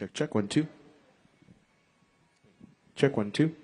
Check, check, 1, 2. Check, 1, 2.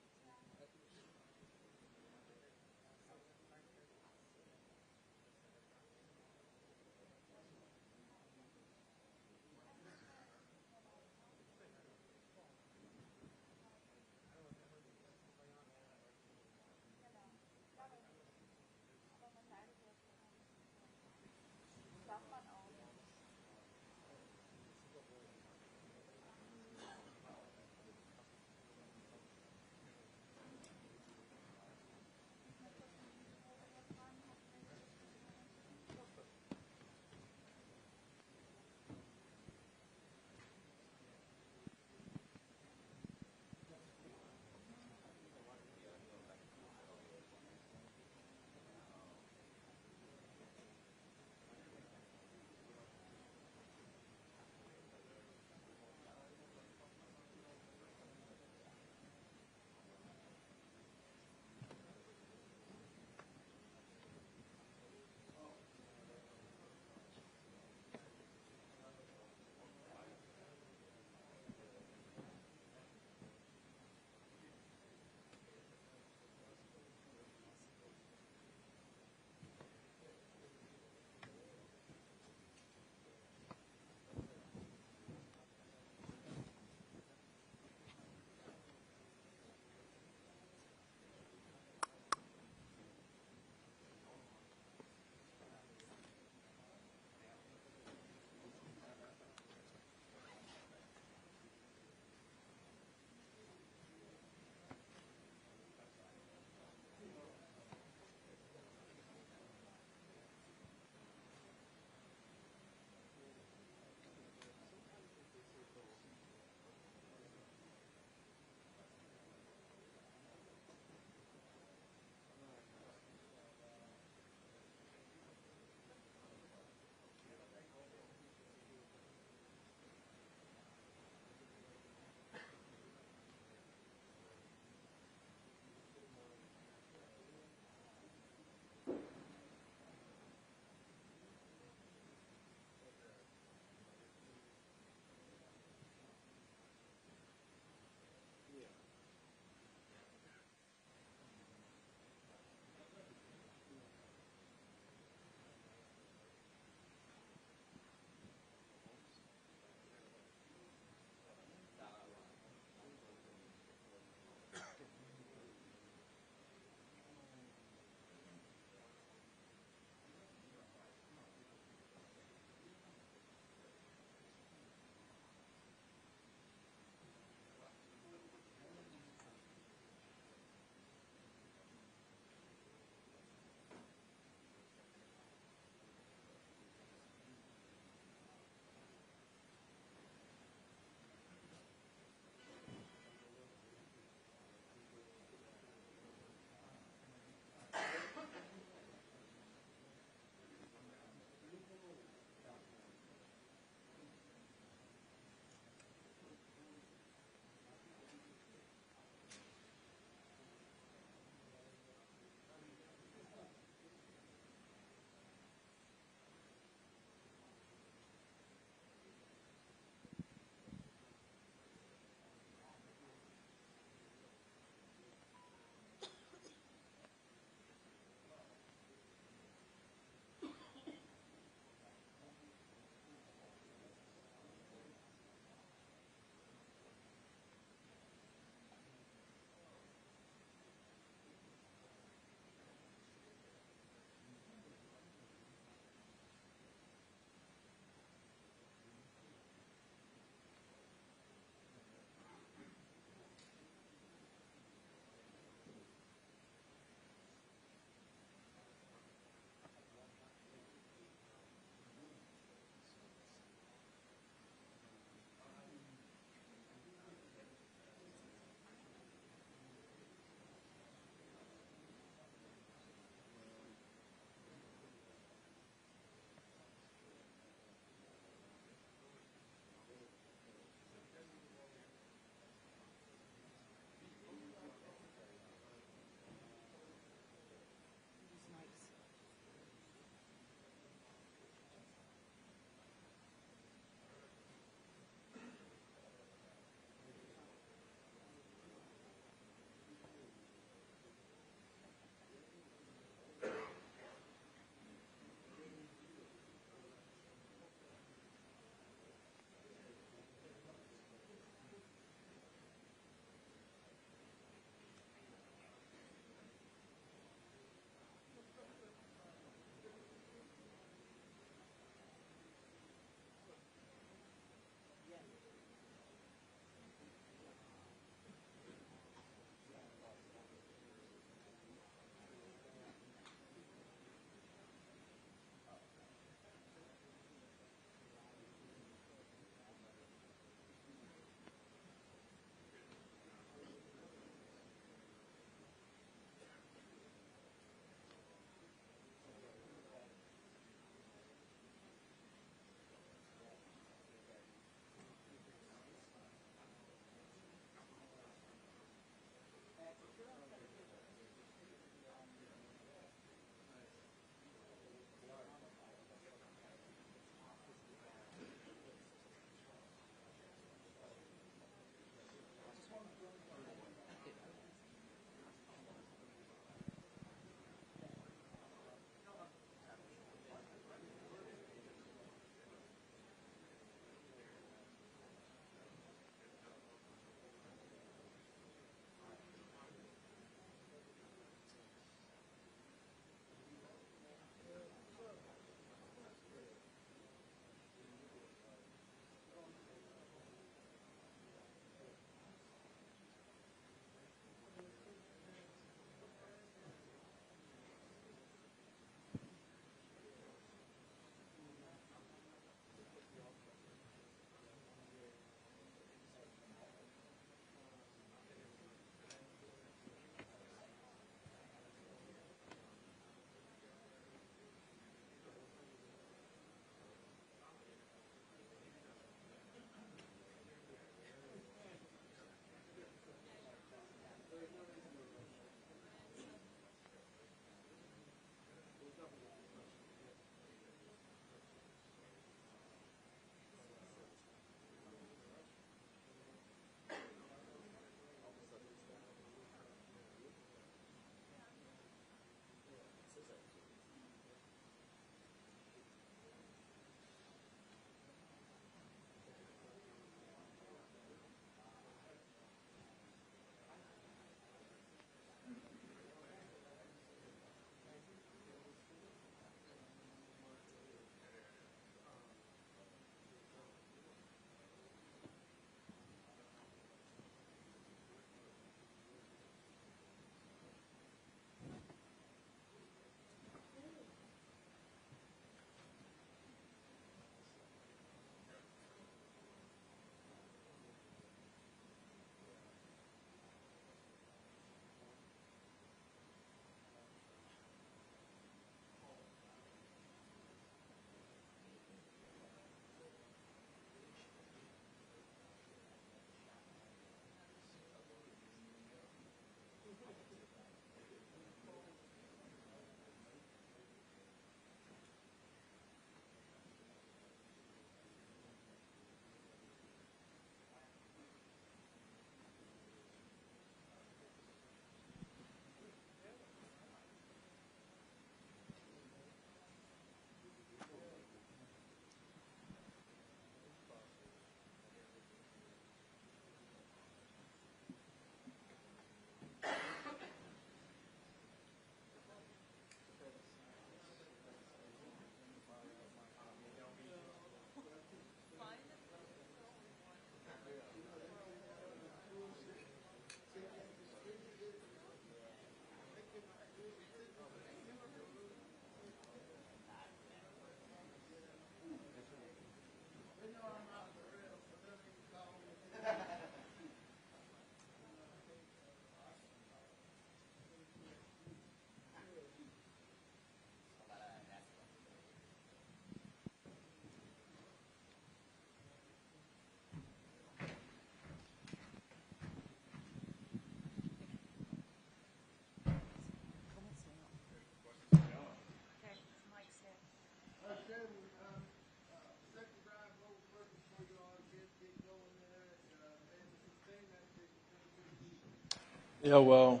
Yeah, well,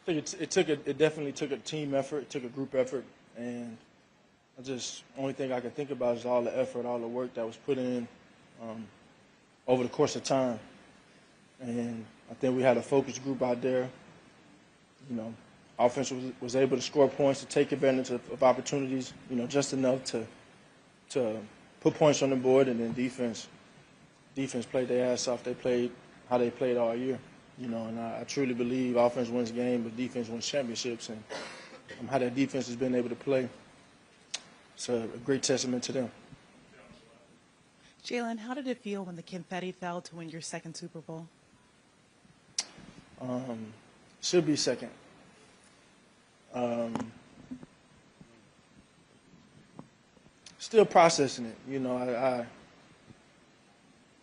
I think it definitely took a team effort, it took a group effort, and only thing I can think about is all the effort, all the work that was put in um, over the course of time. And I think we had a focused group out there. You know, offense was able to score points, to take advantage of opportunities. You know, just enough to put points on the board, and then defense played their ass off. They played how they played all year. You know, and I truly believe offense wins games, but defense wins championships. And how that defense has been able to play, it's a great testament to them. Jalen, how did it feel when the confetti fell to win your second Super Bowl? Should be second. Still processing it. You know,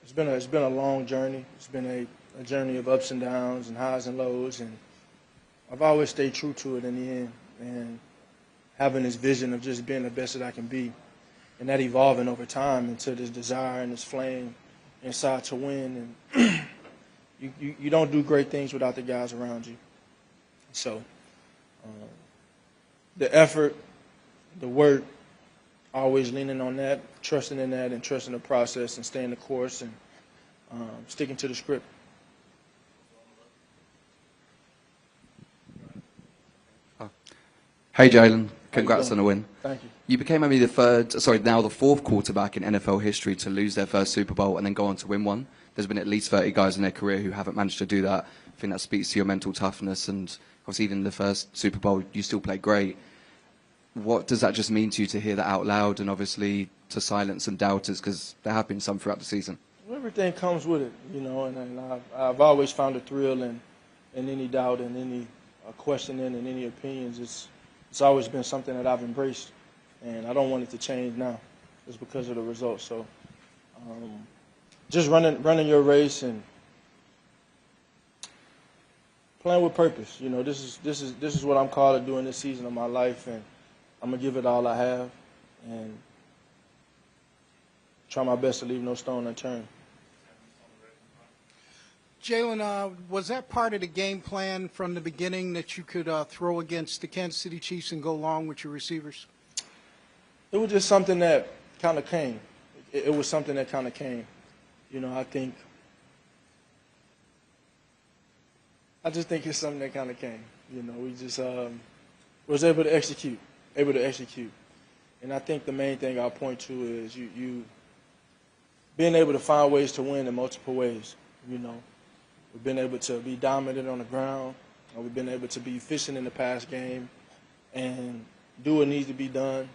it's been a long journey. It's been a journey of ups and downs and highs and lows, and I've always stayed true to it in the end, and having this vision of just being the best that I can be, and that evolving over time into this desire and this flame inside to win. And you don't do great things without the guys around you. So the effort, the work, always leaning on that, trusting in that, and trusting the process, and staying the course, and sticking to the script. Hey Jalen, congrats on the win. Thank you. You became only now the fourth quarterback in NFL history to lose their first Super Bowl and then go on to win one. There's been at least 30 guys in their career who haven't managed to do that. I think that speaks to your mental toughness, and obviously even in the first Super Bowl you still played great. What does that just mean to you to hear that out loud, and obviously to silence some doubters, because there have been some throughout the season? Well, everything comes with it, you know, and I've always found a thrill in any doubt and any questioning and any opinions. It's always been something that I've embraced, and I don't want it to change now, just because of the results. So, just running your race and playing with purpose. You know, this is what I'm called to do in this season of my life, and I'm gonna give it all I have, and try my best to leave no stone unturned. Jalen, was that part of the game plan from the beginning, that you could throw against the Kansas City Chiefs and go long with your receivers? It was just something that kind of came. It was something that kind of came. You know, I just think it's something that kind of came. You know, we just was able to execute. And I think the main thing I'll point to is you being able to find ways to win in multiple ways. You know, we've been able to be dominant on the ground. We've been able to be efficient in the pass game and do what needs to be done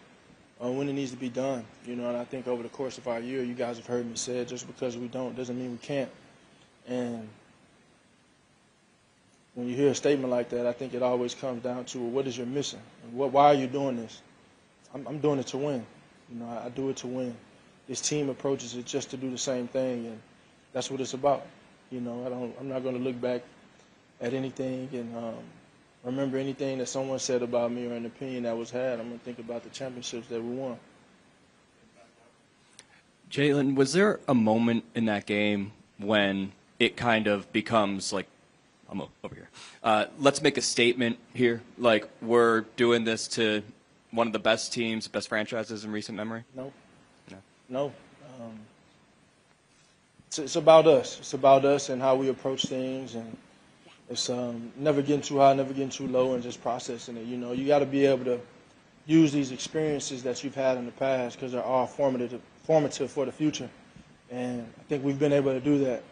when it needs to be done. You know, and I think over the course of our year, you guys have heard me say it, just because we don't doesn't mean we can't. And when you hear a statement like that, I think it always comes down to, well, what is your mission? And why are you doing this? I'm doing it to win. You know, I do it to win. This team approaches it just to do the same thing, and that's what it's about. You know, I'm not going to look back at anything and remember anything that someone said about me or an opinion that was had. I'm going to think about the championships that we won. Jalen, was there a moment in that game when it kind of becomes like, I'm over here, let's make a statement here, like we're doing this to one of the best teams, best franchises in recent memory? No. It's about us. It's about us and how we approach things, and it's never getting too high, never getting too low, and just processing it. You know, you got to be able to use these experiences that you've had in the past, because they're all formative for the future. And I think we've been able to do that.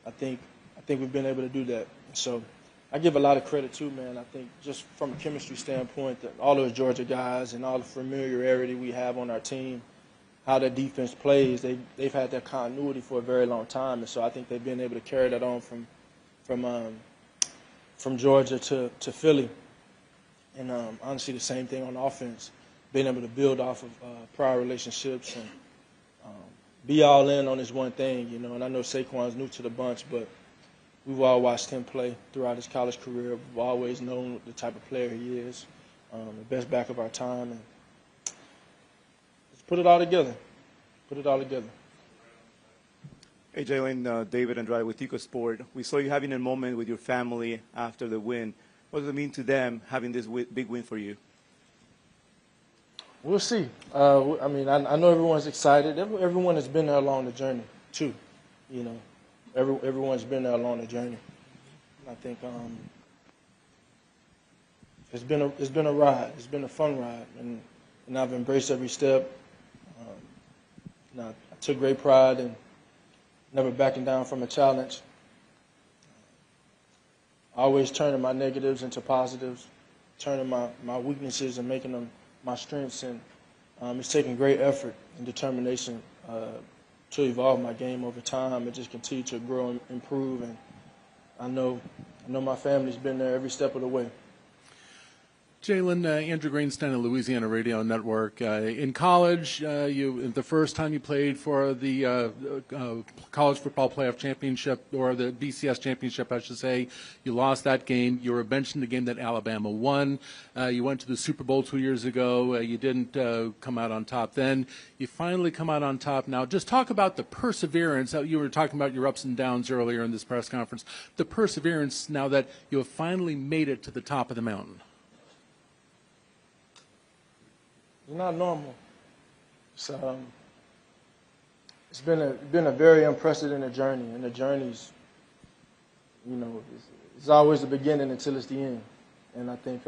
I think we've been able to do that. So I give a lot of credit too, man. I think just from a chemistry standpoint, that all those Georgia guys and all the familiarity we have on our team, how the defense plays, they've had that continuity for a very long time, and so I think they've been able to carry that on from Georgia to Philly, and honestly the same thing on offense, being able to build off of prior relationships and be all in on this one thing, you know. And I know Saquon's new to the bunch, but we've all watched him play throughout his college career. We've always known the type of player he is, the best back of our time, and put it all together. Hey, Jalen, David Andrade with Tico Sport. We saw you having a moment with your family after the win. What does it mean to them having this big win for you? We'll see. I mean, I know everyone's excited. Everyone has been there along the journey, too. You know, everyone's been there along the journey. I think it's been a ride. It's been a fun ride, and I've embraced every step. I took great pride in never backing down from a challenge. Always turning my negatives into positives, turning my weaknesses and making them my strengths. And it's taken great effort and determination to evolve my game over time and just continue to grow and improve. And I know my family's been there every step of the way. Jalen, Andrew Greenstein of Louisiana Radio Network. In college, the first time you played for the College Football Playoff Championship, or the BCS Championship, I should say, you lost that game. You were benched in the game that Alabama won. You went to the Super Bowl 2 years ago. You didn't come out on top then. You finally come out on top now. Just talk about the perseverance. You were talking about your ups and downs earlier in this press conference. The perseverance now that you have finally made it to the top of the mountain. It's not normal. It's been a very unprecedented journey, and the journey's, you know, it's always the beginning until it's the end. And I think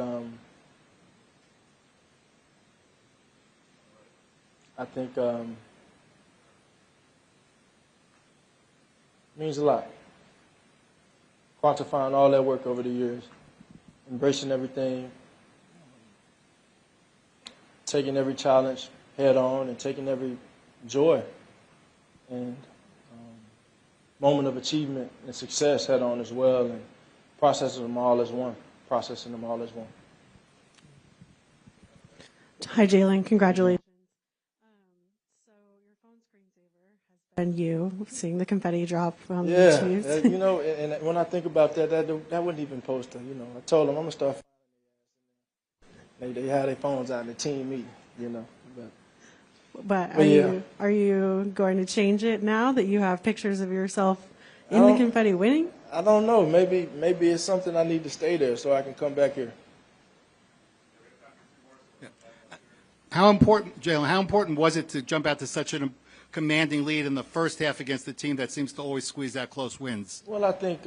it means a lot. Quantifying all that work over the years, embracing everything, taking every challenge head on, and taking every joy and moment of achievement and success head on as well, and processing them all as one. Hi, Jalen. Congratulations. So your phone screensaver has been you seeing the confetti drop on the Chiefs. You know, and when I think about that wouldn't even post to, you know, I told them I'm going to start. They have their phones out in the team meeting, you know. But are you going to change it now that you have pictures of yourself in the confetti winning? I don't know. Maybe it's something I need to stay there so I can come back here. How important, Jalen, how important was it to jump out to such a commanding lead in the first half against a team that seems to always squeeze out close wins? Well, I think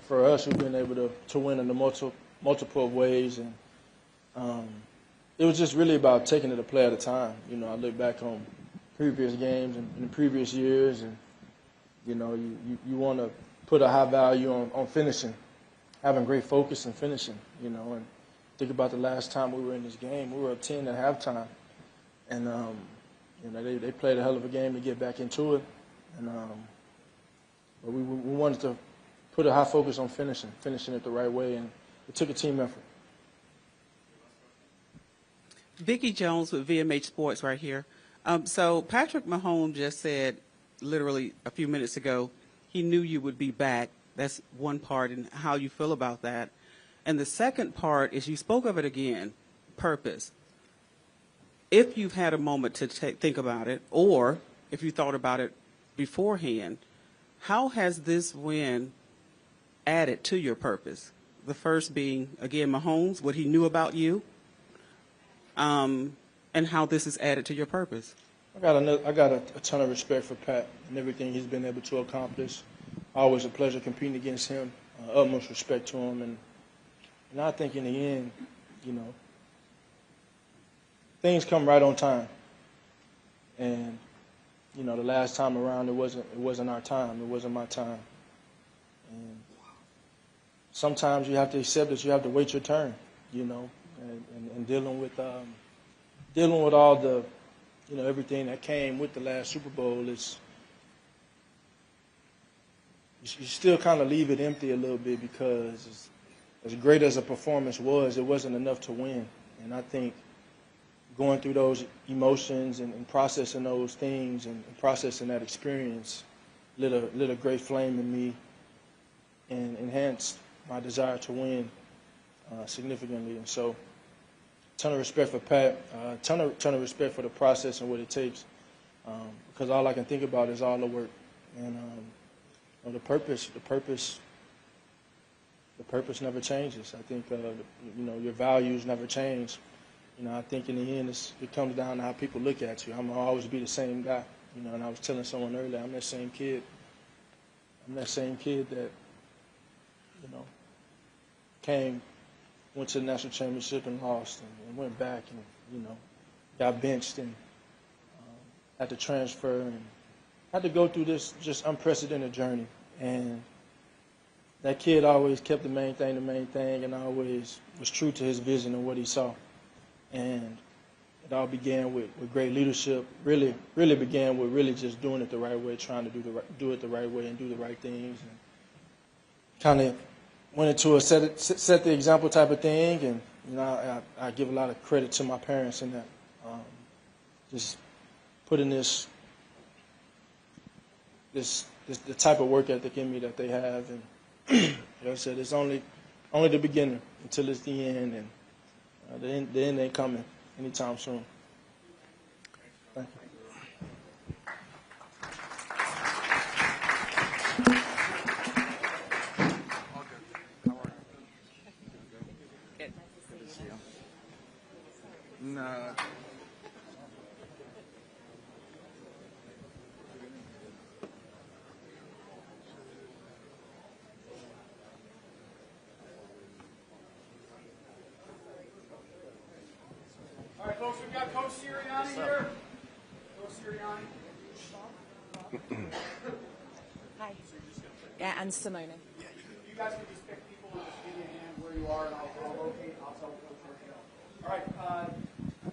for us, we've been able to win in the multiple of ways, and it was just really about taking it a play at a time. You know, I look back on previous games and in the previous years, and you know, you want to put a high value on finishing, having great focus and finishing. You know, and think about the last time we were in this game. We were up 10 at halftime, and you know, they played a hell of a game to get back into it, and but we wanted to put a high focus on finishing it the right way, and it took a team effort. Vicki Jones with VMH Sports right here. So Patrick Mahomes just said, literally a few minutes ago, he knew you would be back. That's one part, and how you feel about that. And the second part is you spoke of it again, purpose. If you've had a moment to think about it, or if you thought about it beforehand, how has this win added to your purpose? The first being, again, Mahomes, what he knew about you, and how this is added to your purpose. I got a ton of respect for Pat and everything he's been able to accomplish. Always a pleasure competing against him. Utmost respect to him, and I think in the end, you know, things come right on time. And you know, the last time around, it wasn't our time. It wasn't my time. And sometimes you have to accept that you have to wait your turn. You know, and dealing with all the, you know, everything that came with the last Super Bowl, is you still kind of leave it empty a little bit, because as great as a performance was, it wasn't enough to win. And I think going through those emotions and processing those things and processing that experience lit a great flame in me and enhanced my desire to win significantly. And so, ton of respect for Pat, ton of respect for the process and what it takes, because all I can think about is all the work And the purpose never changes. I think your values never change. I think in the end it comes down to how people look at you. I'm gonna always be the same guy. And I was telling someone earlier, I'm that same kid. I'm that same kid that went to the national championship and lost, and went back and got benched and had to transfer and had to go through this just unprecedented journey. And that kid always kept the main thing, and always was true to his vision and what he saw. And it all began with great leadership. Really began with really just doing it the right way, trying to do it the right way and do the right things. And kind of went into a set the example type of thing. And I give a lot of credit to my parents in that. Just putting the type of work ethic in me that they have. And like I said, it's only the beginning until it's the end, and the end ain't coming anytime soon. Thank you. No. All right, folks, we've got Coach Sirianni here. Coach Sirianni. Hi. Yeah, and Simone. You guys can just pick people and just give me a hand where you are, and I'll locate, and I'll tell Coach where to go. All right,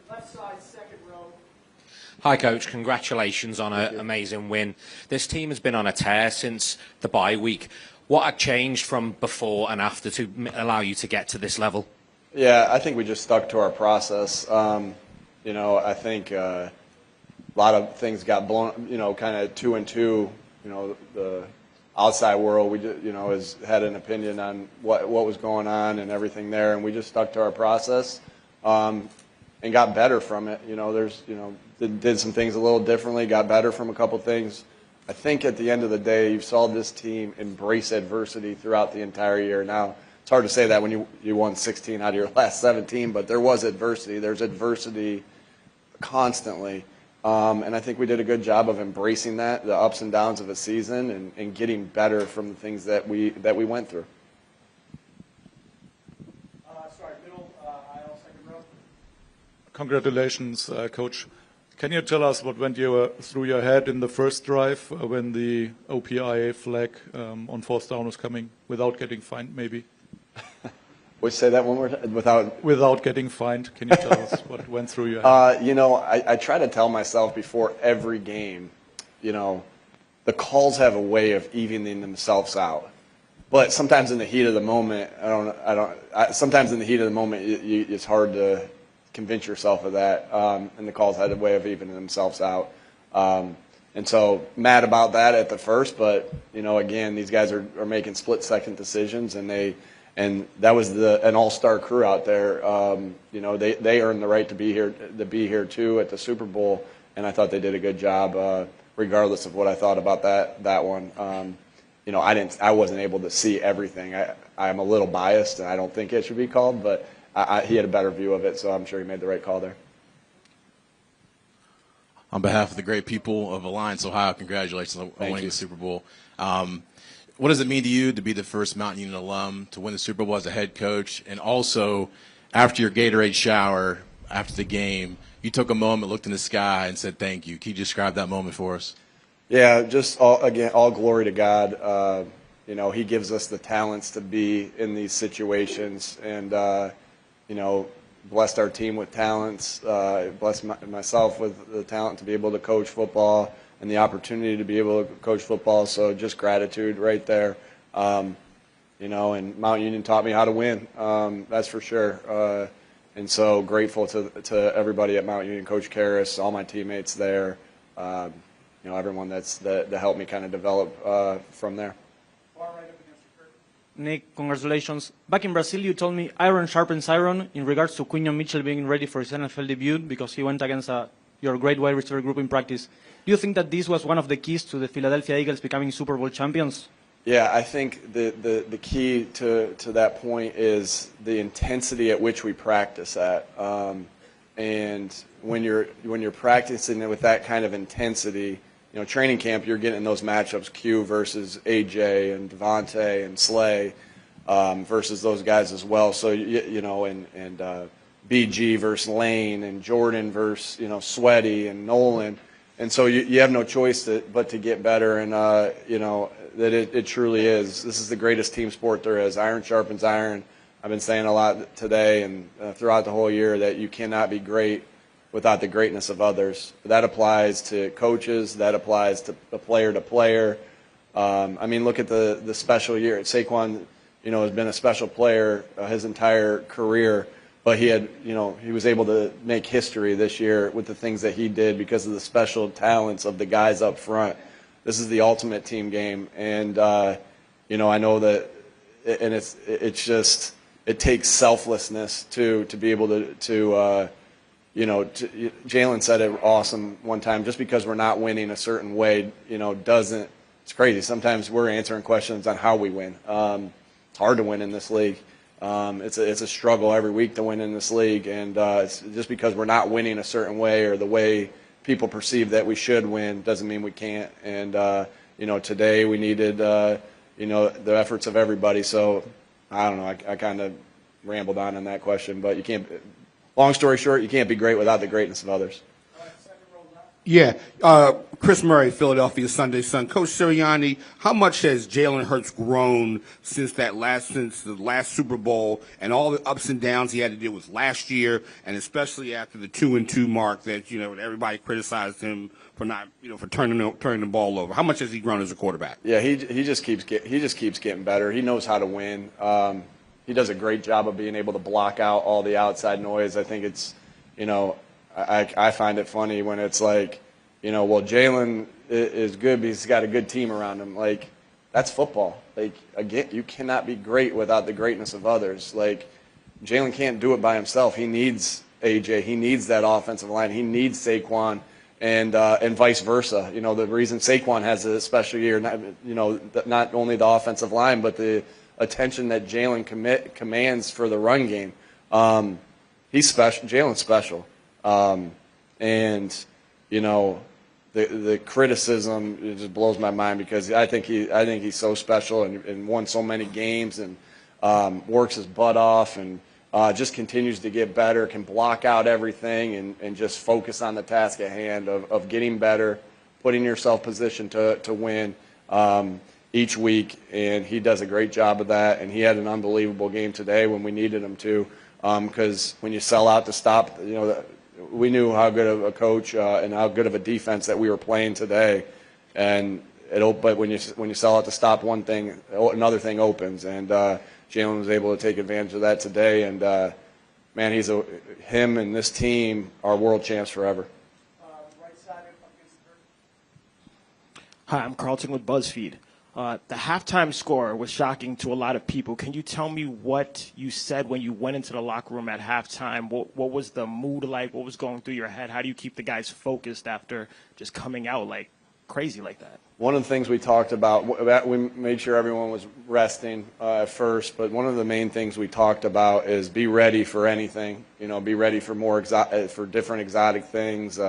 left side, second row. Hi, Coach. Congratulations on an amazing win. This team has been on a tear since the bye week. What had changed from before and after to allow you to get to this level? Yeah, I think we just stuck to our process. I think a lot of things got blown, kind of 2 and 2. The outside world, we just, had an opinion on what was going on and everything there, and we just stuck to our process and got better from it. Did some things a little differently, got better from a couple things. I think at the end of the day, you saw this team embrace adversity throughout the entire year. Now, it's hard to say that when you won 16 out of your last 17, but there was adversity. There's adversity constantly. And I think we did a good job of embracing that, the ups and downs of a season, and getting better from the things that we went through. Middle aisle, second row. Congratulations, Coach. Can you tell us what went through your head in the first drive when the OPIA flag on fourth down was coming without getting fined, maybe? Would you say that one more time? Without getting fined, can you tell us what went through your head? I try to tell myself before every game, the calls have a way of evening themselves out. But sometimes in the heat of the moment, sometimes in the heat of the moment, it's hard to convince yourself of that. And the calls had a way of evening themselves out. And so mad about that at the first, but again, these guys are making split-second decisions, and that was an all-star crew out there. They earned the right to be here too at the Super Bowl, and I thought they did a good job, regardless of what I thought about that one. I wasn't able to see everything. I'm a little biased, and I don't think it should be called, but he had a better view of it, so I'm sure he made the right call there. On behalf of the great people of Alliance, Ohio, congratulations on winning the Super Bowl. What does it mean to you to be the first Mountain Union alum to win the Super Bowl as a head coach? And also, after your Gatorade shower, after the game, you took a moment, looked in the sky, and said thank you. Can you describe that moment for us? Yeah, just all glory to God. He gives us the talents to be in these situations, and blessed our team with talents, blessed myself with the talent to be able to coach football and the opportunity to be able to coach football. So just gratitude right there. And Mount Union taught me how to win, that's for sure. And so grateful to everybody at Mount Union, Coach Karras, all my teammates there, everyone that helped me kind of develop from there. Nick, congratulations. Back in Brazil, you told me iron sharpens iron in regards to Quinyon Mitchell being ready for his NFL debut because he went against your great wide receiver group in practice. Do you think that this was one of the keys to the Philadelphia Eagles becoming Super Bowl champions? Yeah, I think the key to that point is the intensity at which we practice at. And when you're practicing it with that kind of intensity, you know, training camp, you're getting those matchups, Q versus AJ and Devontae and Slay versus those guys as well. So, you know, and BG versus Lane and Jordan versus, you know, Sweaty and Nolan. And so you have no choice but to get better. And, you know, that it truly is. This is the greatest team sport there is. Iron sharpens iron. I've been saying a lot today and throughout the whole year that you cannot be great without the greatness of others. That applies to coaches. That applies to player. I mean, look at the special year. Saquon, you know, has been a special player his entire career, but he was able to make history this year with the things that he did because of the special talents of the guys up front. This is the ultimate team game, and you know, I know that, and it's just, it takes selflessness to be able to you know, Jalen said it awesome one time. Just because we're not winning a certain way, you know, doesn't. It's crazy. Sometimes we're answering questions on how we win. It's hard to win in this league. It's a struggle every week to win in this league, and it's just because we're not winning a certain way or the way people perceive that we should win doesn't mean we can't. And you know, today we needed you know, the efforts of everybody. So I don't know. I kind of rambled on that question, but you can't. Long story short, you can't be great without the greatness of others. Yeah. Chris Murray, Philadelphia Sunday Sun. Coach Sirianni, how much has Jalen Hurts grown since the last Super Bowl and all the ups and downs he had to deal with last year, and especially after the 2-2 mark that, you know, everybody criticized him for not, you know, for turning the ball over. How much has he grown as a quarterback? Yeah, he just keeps getting better. He knows how to win. He does a great job of being able to block out all the outside noise. I think it's, you know, I find it funny when it's like, you know, well, Jalen is good because he's got a good team around him. Like, that's football. Like, again, you cannot be great without the greatness of others. Like, Jalen can't do it by himself. He needs AJ. He needs that offensive line. He needs Saquon, and vice versa. You know, the reason Saquon has a special year, not only the offensive line, but the attention that Jalen commands for the run game. He's special. Jalen's special. And, you know, the criticism, it just blows my mind because I think he's so special and won so many games and works his butt off and just continues to get better, can block out everything and just focus on the task at hand of getting better, putting yourself positioned to win each week. And he does a great job of that. And he had an unbelievable game today when we needed him to, because when you sell out to stop, you know, we knew how good of a coach and how good of a defense that we were playing today, but when you sell out to stop one thing, another thing opens, and Jalen was able to take advantage of that today. And man, him and this team are world champs forever. Hi, I'm Carlton with BuzzFeed. The halftime score was shocking to a lot of people. Can you tell me what you said when you went into the locker room at halftime? What was the mood like? What was going through your head? How do you keep the guys focused after just coming out like crazy like that? One of the things we talked about, we made sure everyone was resting at first, but one of the main things we talked about is be ready for anything. You know, be ready for for different exotic things.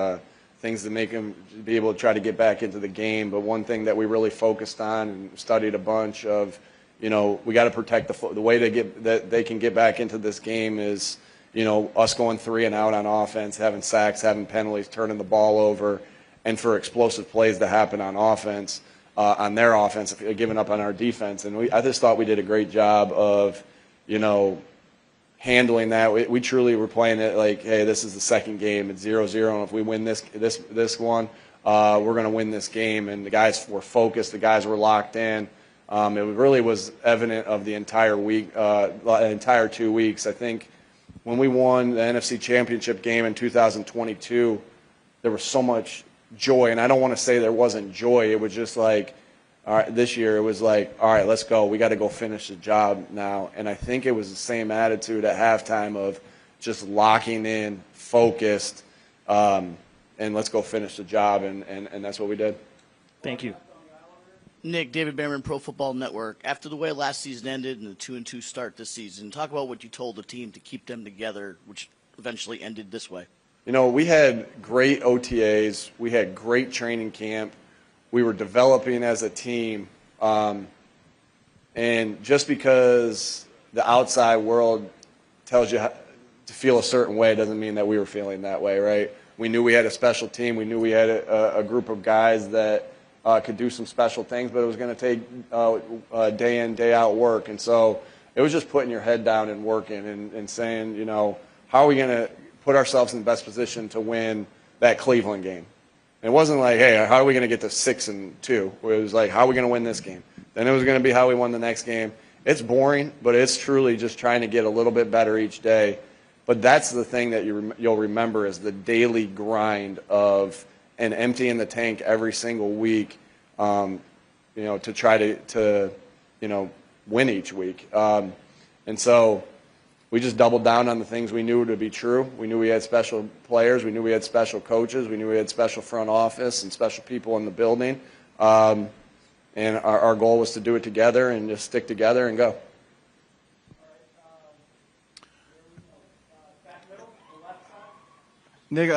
Things that make them be able to try to get back into the game. But one thing that we really focused on and studied a bunch of, you know, we got to protect the way that they can get back into this game is, you know, us going 3 and out on offense, having sacks, having penalties, turning the ball over, and for explosive plays to happen on offense, on their offense, giving up on our defense. And I just thought we did a great job of, you know, handling that. We truly were playing it like, hey, this is the second game. It's 0-0, and if we win this one, we're going to win this game. And the guys were focused. The guys were locked in. It really was evident of the entire week, the entire 2 weeks. I think when we won the NFC Championship game in 2022, there was so much joy. And I don't want to say there wasn't joy. It was just like, all right, this year it was like, all right, let's go. We got to go finish the job now. And I think it was the same attitude at halftime of just locking in, focused, let's go finish the job, and that's what we did. Thank you. Nick, David Behrman, Pro Football Network. After the way last season ended and the 2-2 start this season, talk about what you told the team to keep them together, which eventually ended this way. You know, we had great OTAs. We had great training camp. We were developing as a team. And just because the outside world tells you to feel a certain way doesn't mean that we were feeling that way, right? We knew we had a special team. We knew we had a group of guys that could do some special things, but it was going to take day in, day out work. And so it was just putting your head down and working and saying, you know, how are we going to put ourselves in the best position to win that Cleveland game? And it wasn't like, hey, how are we going to get to 6-2? It was like, how are we going to win this game? Then it was going to be how we won the next game. It's boring, but it's truly just trying to get a little bit better each day. But that's the thing that you'll remember is the daily grind of and emptying the tank every single week, you know, to try to you know, win each week. And so we just doubled down on the things we knew to be true. We knew we had special players. We knew we had special coaches. We knew we had special front office and special people in the building. And our goal was to do it together and just stick together and go. Nick,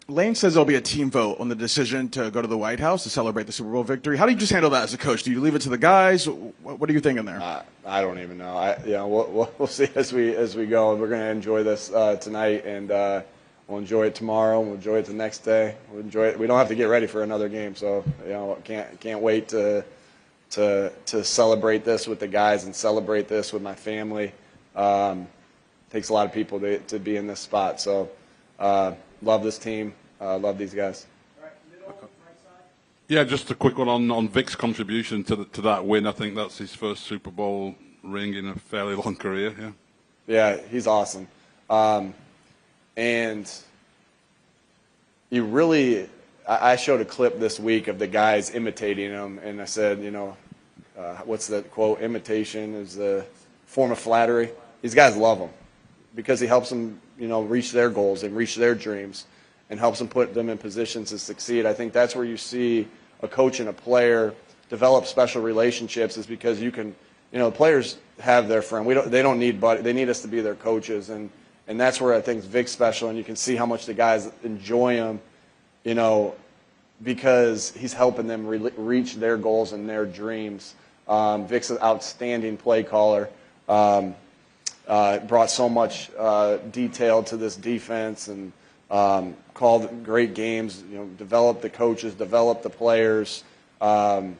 Lane says there'll be a team vote on the decision to go to the White House to celebrate the Super Bowl victory. How do you just handle that as a coach? Do you leave it to the guys? What are you thinking there? I don't even know. You know, we'll see as we go. We're going to enjoy this tonight, and we'll enjoy it tomorrow. We'll enjoy it the next day. We'll enjoy it. We don't have to get ready for another game, so you know, can't wait to celebrate this with the guys and celebrate this with my family. Takes a lot of people to be in this spot, so. Love this team. Love these guys. Yeah, just a quick one on Vic's contribution to that win. I think that's his first Super Bowl ring in a fairly long career. Yeah. Yeah, he's awesome. And you really, I showed a clip this week of the guys imitating him, and I said, you know, what's that quote? Imitation is a form of flattery. These guys love him because he helps them, you know, reach their goals and reach their dreams and helps them put them in positions to succeed. I think that's where you see a coach and a player develop special relationships is because you can, you know, players have their friend. They don't need buddy. They need us to be their coaches. And that's where I think Vic's special, and you can see how much the guys enjoy him, you know, because he's helping them reach their goals and their dreams. Vic's an outstanding play caller. Brought so much detail to this defense and called great games, you know, developed the coaches, developed the players. And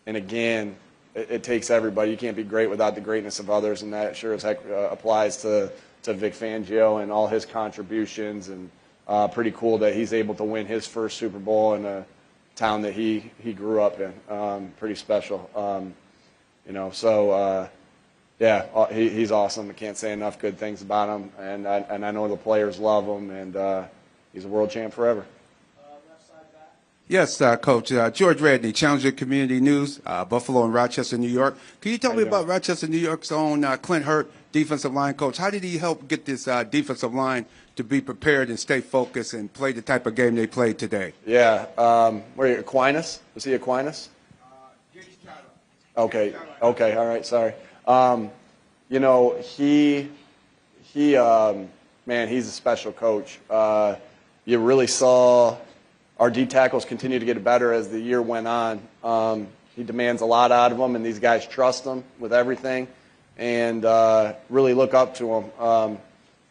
again, it takes everybody. You can't be great without the greatness of others, and that sure as heck applies to Vic Fangio and all his contributions. And pretty cool that he's able to win his first Super Bowl in a town that he grew up in. Pretty special. You know, so yeah, he's awesome. I can't say enough good things about him, and I know the players love him, and he's a world champ forever. Yes, Coach. George Redney, Challenger Community News, Buffalo and Rochester, New York. Can you tell me about Rochester, New York's own Clint Hurt, defensive line coach? How did he help get this defensive line to be prepared and stay focused and play the type of game they played today? Yeah. Were you Aquinas? Was he Aquinas? Okay. Okay. All right. Sorry. You know, man, he's a special coach. You really saw our D tackles continue to get better as the year went on. He demands a lot out of them, and these guys trust him with everything and really look up to him.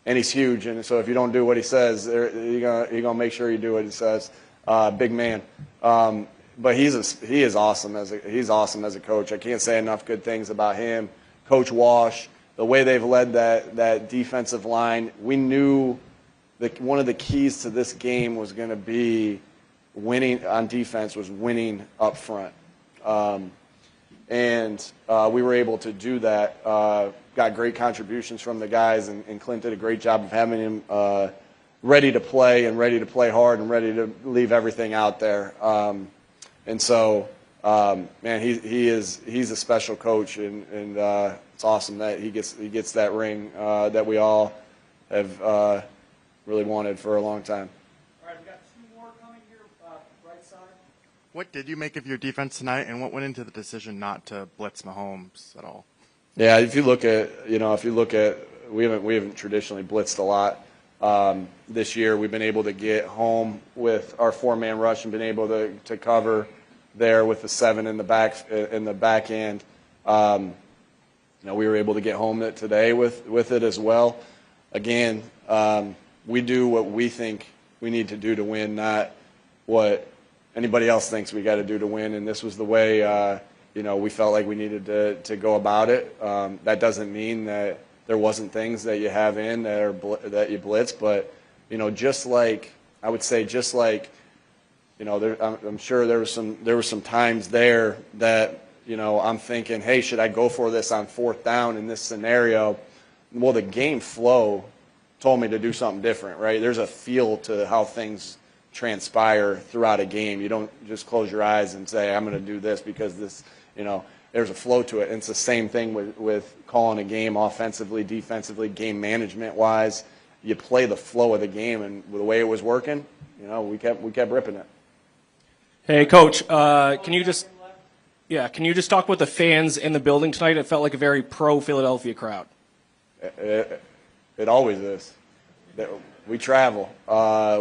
And he's huge, and so if you don't do what he says, you're gonna make sure you do what he says. Big man. But he is awesome as a coach. I can't say enough good things about him. Coach Walsh, the way they've led that defensive line, we knew that one of the keys to this game was going to be winning on defense, was winning up front. And we were able to do that. Got great contributions from the guys, and Clint did a great job of having him ready to play and ready to play hard and ready to leave everything out there. And so, man, he's a special coach, and it's awesome that he gets that ring that we all have really wanted for a long time. All right, we've got two more What did you make of your defense tonight, and what went into the decision not to blitz Mahomes at all? Yeah, if you look at, we haven't traditionally blitzed a lot. This year, we've been able to get home with our 4-man rush and been able to cover there with the 7 in the back end. We were able to get home today with it as well. Again, we do what we think we need to do to win, not what anybody else thinks we got to do to win. And this was the way we felt like we needed to go about it. That doesn't mean that there wasn't things that you have in that you blitz, but just like I'm sure there were some times there that I'm thinking, hey, should I go for this on 4th down in this scenario? Well, the game flow told me to do something different, right? There's a feel to how things transpire throughout a game. You don't just close your eyes and say, I'm going to do this because this, there's a flow to it. And it's the same thing with calling a game offensively, defensively, game management-wise. You play the flow of the game, and the way it was working, we kept ripping it. Hey, Coach, can you just talk about the fans in the building tonight? It felt like a very pro-Philadelphia crowd. It always is. We travel. Yeah,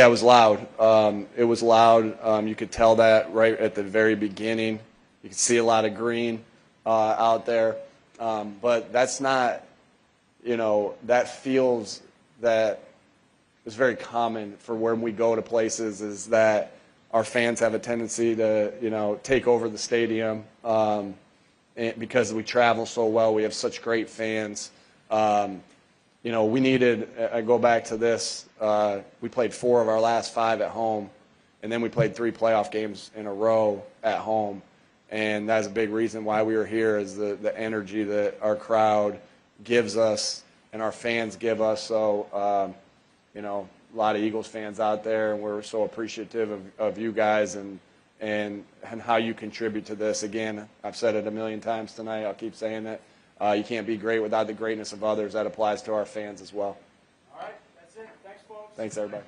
it was loud. It was loud. You could tell that right at the very beginning. You could see a lot of green out there. But that's not, that feels that is very common for when we go to places, is that our fans have a tendency to, take over the stadium. And because we travel so well, we have such great fans. We needed, I go back to this, we played 4 of our last 5 at home, and then we played 3 playoff games in a row at home. And that's a big reason why we were here, is the energy that our crowd gives us and our fans give us. So, a lot of Eagles fans out there, and we're so appreciative of you guys and how you contribute to this. Again, I've said it a million times tonight. I'll keep saying it. You can't be great without the greatness of others. That applies to our fans as well. All right, that's it. Thanks, folks. Thanks, everybody.